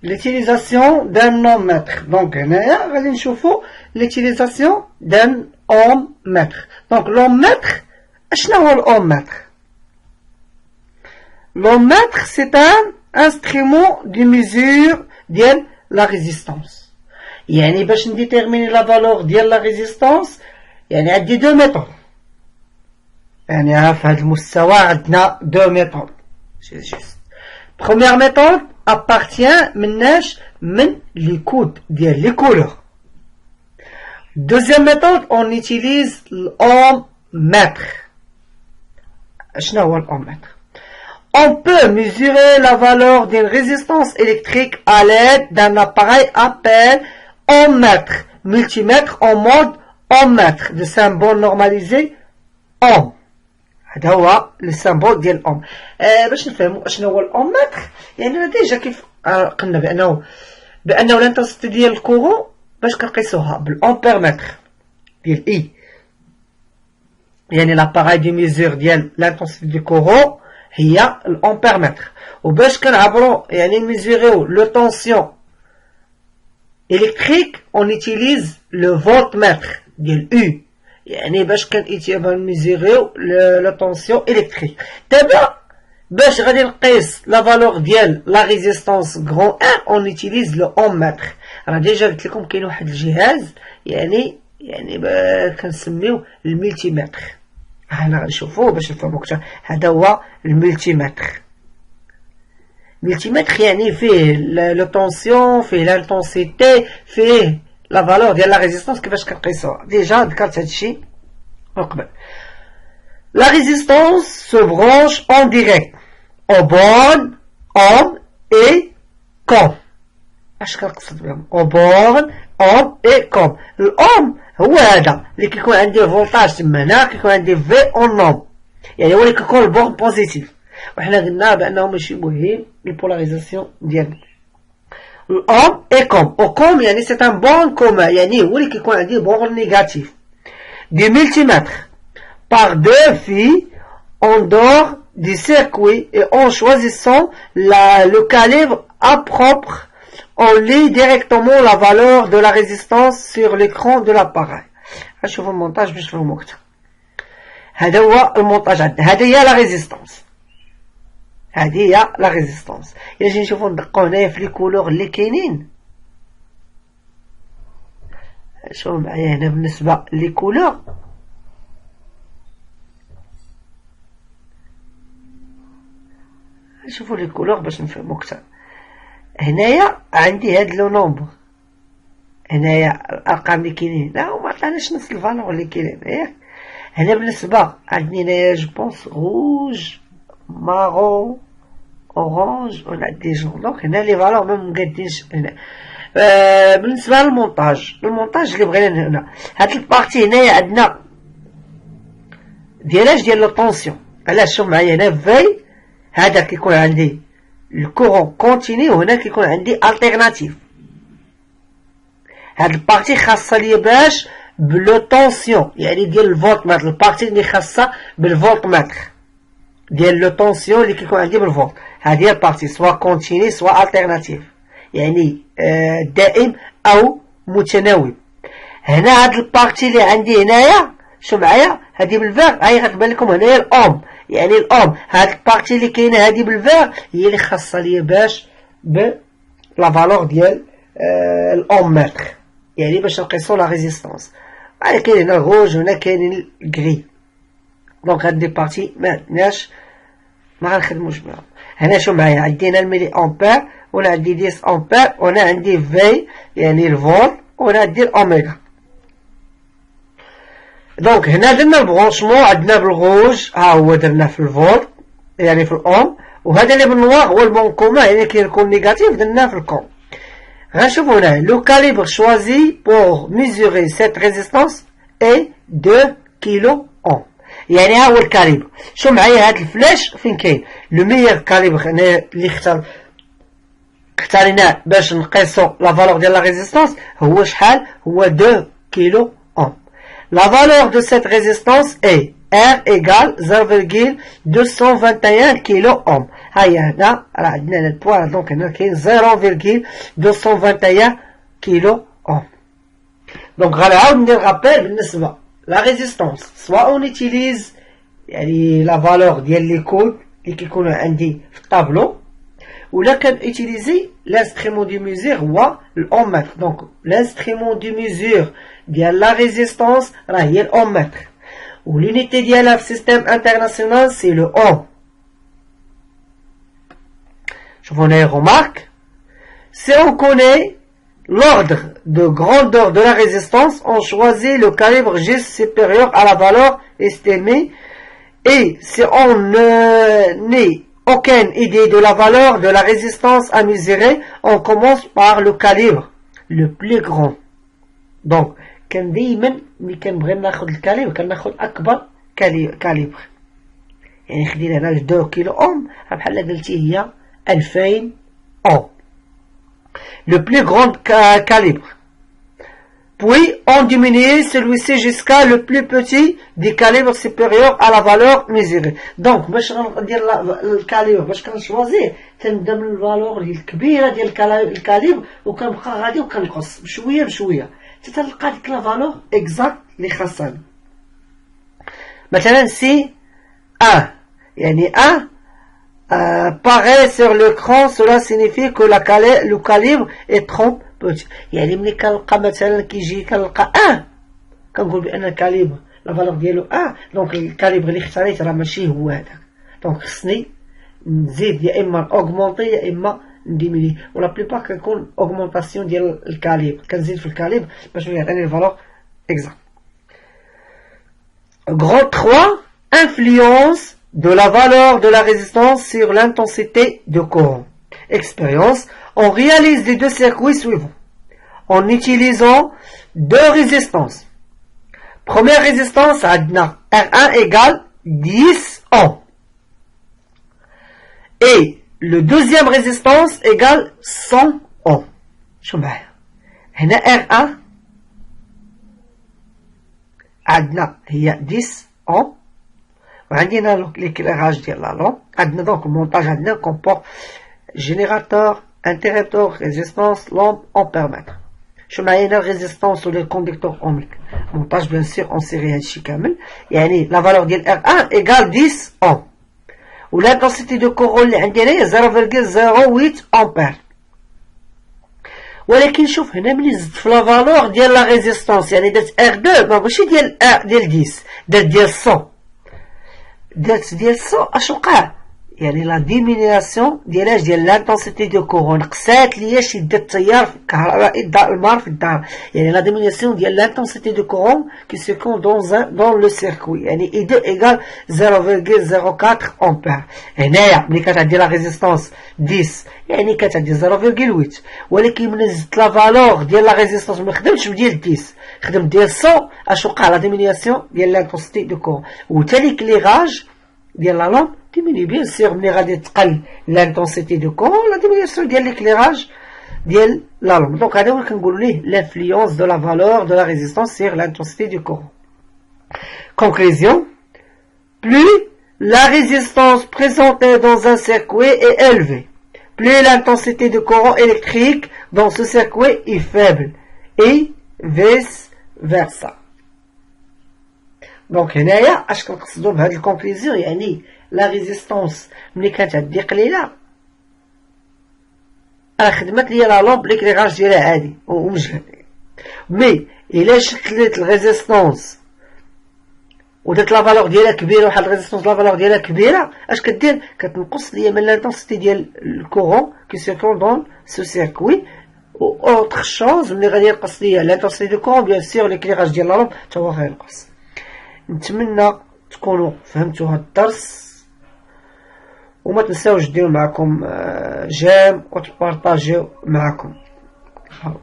l'utilisation d'un ohm-mètre. Donc, هنايا غادي نشوفوا l'utilisation d'un ohm-mètre. Donc, l'ohm-mètre, شنو هو l'ohm-mètre? L'ohm-mètre, c'est un instrument de mesure ديال la résistance. يعني باش نديتيرميني la valeur ديال la résistance يعني عندي deux méthodes. يعني في هذا المستوى عندنا deux méthodes. C'est juste. Première méthode appartient من les codes ديال les couleurs. Deuxième méthode, on utilise l'ohm-mètre. شنو هو l'ohm-mètre? On peut mesurer la valeur d'une résistance électrique à l'aide d'un appareil appelé ohm-mètre, multimètre en mode ohm-mètre, de symbole normalisé ohm. هذا هو السيمبول ديال الاوم. باش نفهموا شنو هو الاوم-مètre، يعني ديجا كيف قلنا بانه الانتنسيتي ديال الكورون باش كنقيسوها بالامبير-متر ديال اي، يعني لاباراي دي ميزور ديال الانتنسيتي ديال الكورون هي الامبير-متر. وباش كنعبروا يعني نميزوريو لو طونسيون électrique, on utilise le voltmètre ديال U. يعني باش كنميزوريو لا طونسيون الكتريك. دابا باش غادي نقيس لا فالور ديال لا ريزيستانس غران ان اون يوتيليز لو اوم-مètre. راه ديجا قلت لكم كاين واحد الجهاز يعني كنسميوه الملتيمتر. هنا غنشوفوه باش نفهموا اكثر. هذا هو الملتيمتر. الملتيمتر يعني فيه لو طونسيون، فيه لانتونسيتي، فيه لا فالور ديال لا ريزيستانس كيفاش كنقيسوها. ديجا ذكرت هادشي من قبل. La résistance se branche en direct aux bornes ohm et com. اش كنقصد بهم؟ aux bornes ohm et com. الاوم هو هذا اللي كيكون عندي فولتاج تما هنا، كيكون عندي في اون اوم، يعني هو اللي كيكون البورن بوزيتيف. وحنا قلنا بانه ماشي مهم البولاريزاسيون ديالنا. الأوم et com. Au com يعني c'est un borne commun، يعني هو اللي كيكون عندي borne négatif. Du multimètre. Par deux fils, on dort du circuit et en choisissant le calibre impropre, on lit directement la valeur de la résistance sur l'écran de l'appareil. نشوفوا المونتاج باش نفهموا أكثر. هذا هو المونتاج عندنا. هذه هي لا ريزيستانس. هذه هي لا ريزيستانس. يجي نشوفوا ندقوا هنايا في لي كولور اللي كاينين. شوفوا معايا هنا بالنسبه لي كولور. شوفوا لي كولور باش نفهموا اكثر. هنايا عندي هاد لو نومبر، هنايا الارقام اللي كاينين هنا وما عطاناش نفس الفالور اللي كاينين ياك. هنا بالنسبه عندي هنايا جو بونس روج، مارون، اورانج ولا دي جون. دونك هنا لي فالور ما مقادينش هنا. بالنسبه للمونتاج اللي بغينا هنا، هاد البارتي هنايا عندنا ديالاش ديال لو طونسيون. علاش؟ شوف معايا هنا في هذا كيكون عندي الكورون كونتيني وهنا كيكون عندي التيرناتيف. هاد البارتي خاصه ليا باش بلو طونسيون يعني ديال الفولتمتر، البارتي اللي خاصه بالفولتمتر ديال لو طونسيون اللي كيكون عندي بالفولت. هذه هي البارتي سوا كونتيني سوا التيرناتيف، يعني دائم او متناوب. هنا هاد البارتي اللي عندي هنايا شو معايا هذه بالفيغ، هاي غتبان لكم هنايا الاوم، يعني الاوم. هاد البارتي اللي كاينه هذه بالفيغ هي اللي خاصه ليا باش ب لا فالور ديال الاوم-مètre، يعني باش نقيسو لا ريزيستانس. هنا كاين هنا الروج وهنا كاين الكري. دونك هاد دي بارتي ما عندناش ما غنخدموش بها. هنا شو معايا عندي هنا الملي امبير وهنا عندي 10 امبير وهنا عندي في يعني الفولت وهنا عندي الاوميغا. دونك هنا درنا البرونشمون عندنا بالغوج، ها هو درنا في الفولت يعني في الاوم، وهذا اللي بالنوار هو البون كومان يعني كيكون نيجاتيف درناه في الكوم. غنشوفوا هنا لو كاليبر شوازي بور ميزوري سيت ريزيستانس اي 2 كيلو اوم، يعني ها هو الكاليبر. شو معايا هاد الفلاش فين كاين لو ميور كاليبر هنا اللي اختاريناه باش نقيسو لا فالور ديال لا ريزيستانس هو شحال؟ هو 2 كيلو اوم. La valeur de cette résistance est R égale 0,221 kΩ. هيا هنا راه عندنا البوا دونك هنا كاين 0,221 كيلو اوم. دونك غنعاود ندير رابيل بالنسبة لا ريزيستونس سوا اون يوتيليز يعني لا فالور ديال لي كود اللي كيكونوا عندي في الطابلو ولا كنوتيليزي l'instrument de mesure هو الاومتر. دونك l'instrument de mesure ديال لا ريزيستونس راه هي الاومتر والunité ديالها في السيستم انترناسيونال سي لو اوم. شوفوا هنا remarque si on connaît l'ordre de grandeur de la résistance, on choisit le calibre juste supérieur à la valeur estimée. Et si on n'a aucune idée de la valeur de la résistance à mesurer, on commence par le calibre le plus grand. Donc, كان دايما ملي كنبغي ناخذ الكاليبر كناخذ اكبر كاليبر. يعني خدينا هنا 2 كيلو اوم بحال قلتي هي 2000 اوم. Le plus grand calibre. Puis on diminue celui-ci jusqu'à le plus petit du calibre supérieur à la valeur mesurée. Donc باش غندير الكاليبر باش كنشوازيه تنبدا من الفالور الكبيره ديال الكاليبر وكنبقى غادي وكنقص بشويه بشويه حتى تلقى ديك لا فالور اكزاكت اللي خاصنا. مثلا سي 1 يعني 1 paraît sur l'écran, cela signifie que le calibre est trop petit. يعني ملي كنلقى مثلا كيجي كنلقى 1 كنقول بان الكاليبر لا فالور ديالو 1 دونك الكاليبر اللي اختاريت راه ماشي هو هذاك. دونك خصني نزيد يا اما اوغمونطي يا اما نديميني ولا بليبار كنكون اوغمونطاسيون ديال الكاليبر كنزيد في الكاليبر باش يعطيني الفالور اكزاكت. Grand 3 influence de la valeur de la résistance sur l'intensité de courant. Expérience, on réalise les deux circuits suivants en utilisant deux résistances. Première résistance, R1 égale 10 ohms. Et le deuxième résistance égale 100 ohms. شو معايا هنا R1 عندنا هي 10 ohms وعندنا l'éclairage ديال لا لامب. عندنا دونك المونتاج عندنا كومبورت جينيراتور انتربتور ريزيستانس لامب امبيرمتر. شو معايا هنا الريزيستانس ولا الكوندكتور اوميك مونتاج بيان سيغ اون سيري هادشي كامل. يعني لا فالور ديال R1 ايكال 10 اوم و لانتونسيتي دو كورون اللي عندي هنايا 0,08 امبير. ولكن شوف هنا ملي زدت في لا فالور ديال لا ريزيستانس يعني درت R2 ماشي ديال 10 درت ديال 100 درت ديال 100 اش وقع يعني لا ديمينياسيون ديالاش ديال لانتونسيتي دو كورون قسات ليا شدة التيار الكهربائي المار في الدار. يعني لا ديمينياسيون ديال لانتونسيتي دو كورون كي سيكون دون لو سيركوي يعني اي 2 ايكال 0,04 امبير. هنايا ملي كتعدي لا ريزيستانس 10 يعني كتعدي 0,8 ولكن ملي زدت لا فالور ديال لا ريزيستانس ما خدمتش بديال 10 خدمت ديال 100 اش وقع لا ديمينياسيون ديال لانتونسيتي دو كورون وتا ليكليراج ديال لا لامب diminue bien sûr ملي غادي تقل l'intensité de courant la diminution ديال l'éclairage ديال la lampe. Donc هذا هو كنقولوا ليه l'influence de la valeur de la résistance sur l'intensité du courant. Conclusion, plus la résistance présentée dans un circuit est élevée, plus l'intensité de courant électrique dans ce circuit est faible et vice versa. Donc هنايا اش كنقصدوا بهاد الكونكلوزيون يعني لا ريزيستونس ملي كانت عندي قليله راه خدمت ليا لا لامب ليكليراج ديالها عادي ومجهد. مي الا شكلت الريزيستونس ودات لا فالور ديالها كبيره واحد الريزيستونس لا فالور ديالها كبيره اش كدير كتنقص ليا من لانتونسيتي ديال الكورون كي سيكون دون سو سيركوي. و اوتر شوز ملي غادي ينقص ليا لانتونسيتي دو كورون بيان سيغ ليكليراج ديال لا لامب حتى هو غينقص. نتمنى تكونوا فهمتوا هذا الدرس وما تنساوش ديروا معكم جيم وتبارطاجيو معكم.